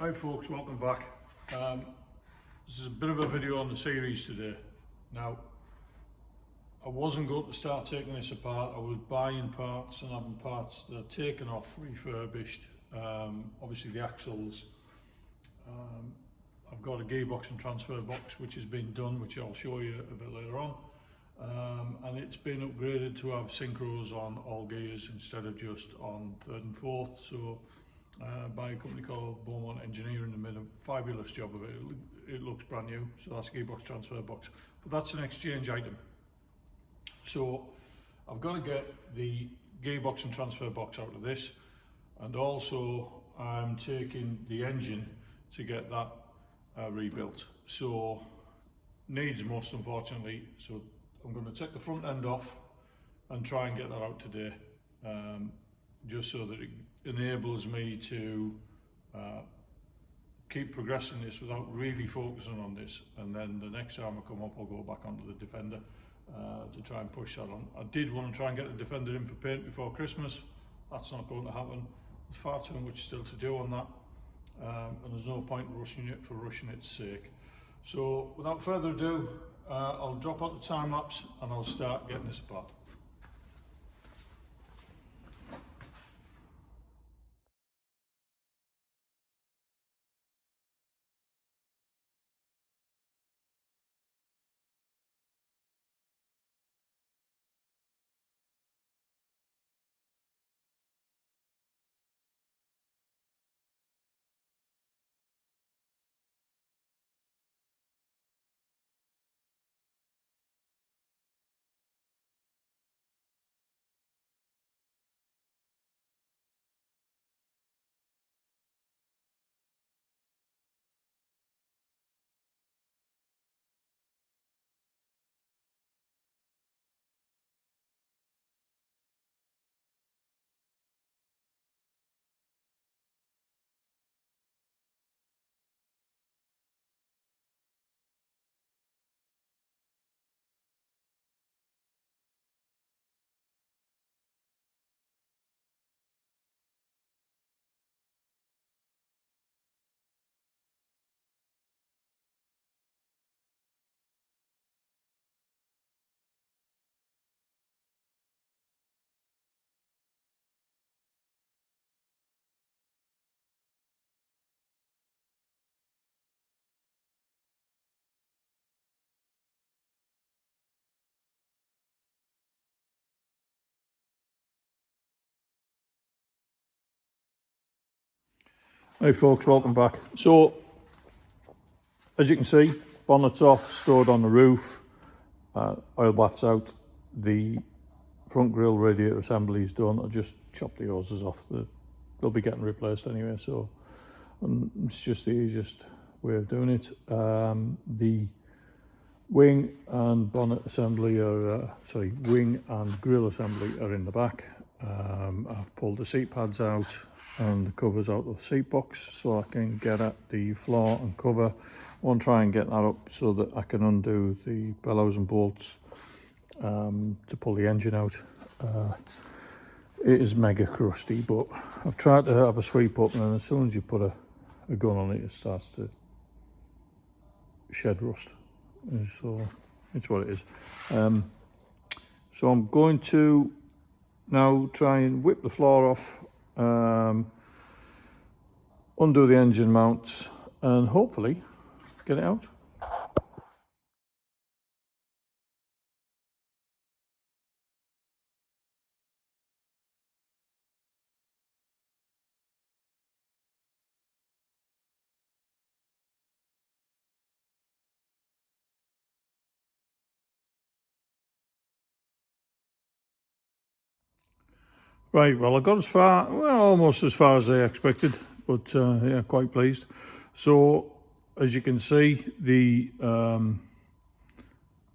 Hi folks, welcome back. This is a bit of a video on the series today. Now, I wasn't going to start taking this apart. I was buying parts and having parts that are taken off, refurbished. Obviously the axles. I've got a gearbox and transfer box which has been done, which I'll show you a bit later on. And it's been upgraded to have synchros on all gears instead of just on third and fourth. So by a company called Beaumont Engineering, they made a fabulous job of it. It looks brand new. So that's gearbox, transfer box, but that's an exchange item. So I've got to get the gearbox and transfer box out of this, and also I'm taking the engine to get that rebuilt. So needs most, unfortunately. So I'm going to take the front end off and try and get that out today, just so that it enables me to keep progressing this without really focusing on this. And then the next time I come up, I'll go back onto the Defender to try and push that on. I did want to try and get the Defender in for paint before Christmas. That's not going to happen. There's far too much still to do on that, and there's no point rushing it for rushing its sake. So without further ado, I'll drop out the time lapse and I'll start getting this apart. Hey folks, welcome back. So as you can see, bonnet's off, stored on the roof, oil bath's out, the front grille radiator assembly is done. I just chopped the hoses off. They'll be getting replaced anyway, so it's just the easiest way of doing it. The wing and bonnet assembly are, wing and grille assembly are in the back. I've pulled the seat pads out and the covers out of the seat box so I can get at the floor and cover. I want to try and get that up so that I can undo the bellows and bolts to pull the engine out. It is mega crusty, but I've tried to have a sweep up, and then as soon as you put a gun on it, it starts to shed rust. So it's what it is. So I'm going to now try and whip the floor off, undo the engine mounts, and hopefully get it out. Right, well I got as far, well almost as far as I expected, but yeah, quite pleased. So as you can see, the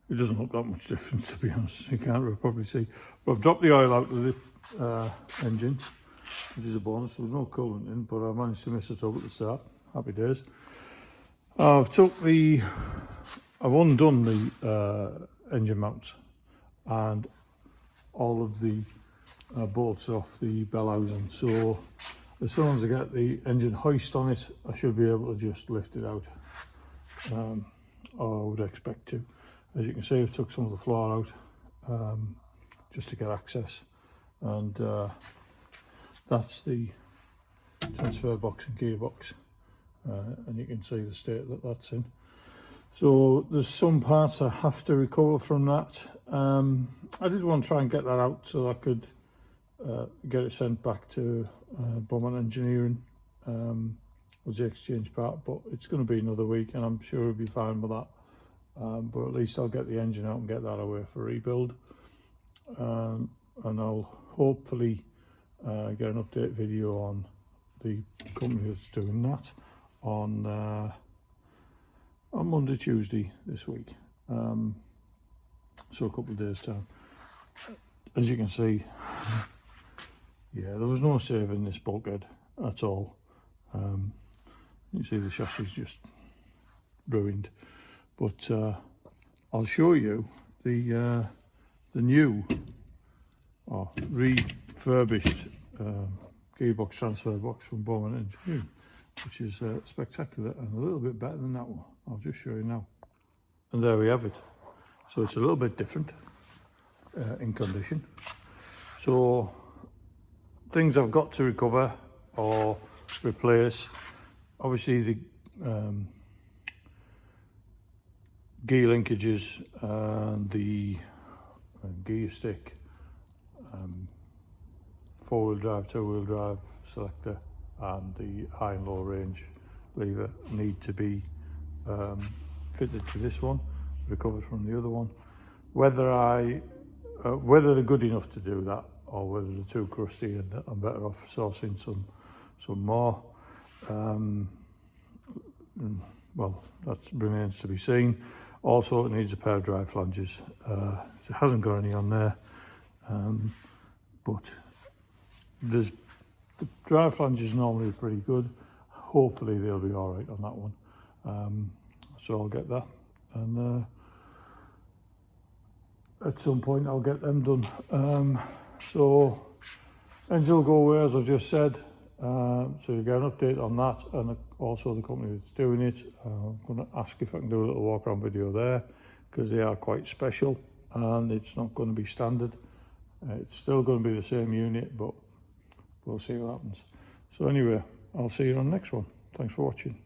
it doesn't look that much different, to be honest. You can't probably see, but I've dropped the oil out of the engine, which is a bonus. There was no coolant in, but I managed to miss it up at the start. Happy days. I've undone the engine mounts and all of the bolts off the bell housing, so as soon as I get the engine hoist on it, I should be able to just lift it out, or I would expect to. As you can see, I've took some of the floor out just to get access, and that's the transfer box and gearbox, and you can see the state that that's in. So there's some parts I have to recover from that. I did want to try and get that out so I could get it sent back to Beaumont Engineering was the exchange part, but it's going to be another week and I'm sure we'll be fine with that. But at least I'll get the engine out and get that away for rebuild, and I'll hopefully get an update video on the company that's doing that on Monday, Tuesday this week, so a couple of days time. As you can see, yeah, there was no saving this bulkhead at all. You see the chassis is just ruined, but I'll show you the new or refurbished gearbox transfer box from Beaumont Engineering, which is spectacular and a little bit better than that one. I'll just show you now. And there we have it. So it's a little bit different in condition. So things I've got to recover or replace, obviously the gear linkages and the gear stick, four-wheel drive, two-wheel drive selector, and the high and low range lever need to be fitted to this one, recovered from the other one. Whether they're good enough to do that or whether they're too crusty and I'm better off sourcing some more, well, that remains to be seen. Also, it needs a pair of drive flanges. It hasn't got any on there, but the drive flanges normally pretty good. Hopefully they'll be all right on that one. So I'll get that, and at some point I'll get them done. So engine will go away, as I just said. So you get an update on that, and also the company that's doing it. I'm going to ask if I can do a little walk around video there, because they are quite special and it's not going to be standard. It's still going to be the same unit, but we'll see what happens. So anyway, I'll see you on the next one. Thanks for watching.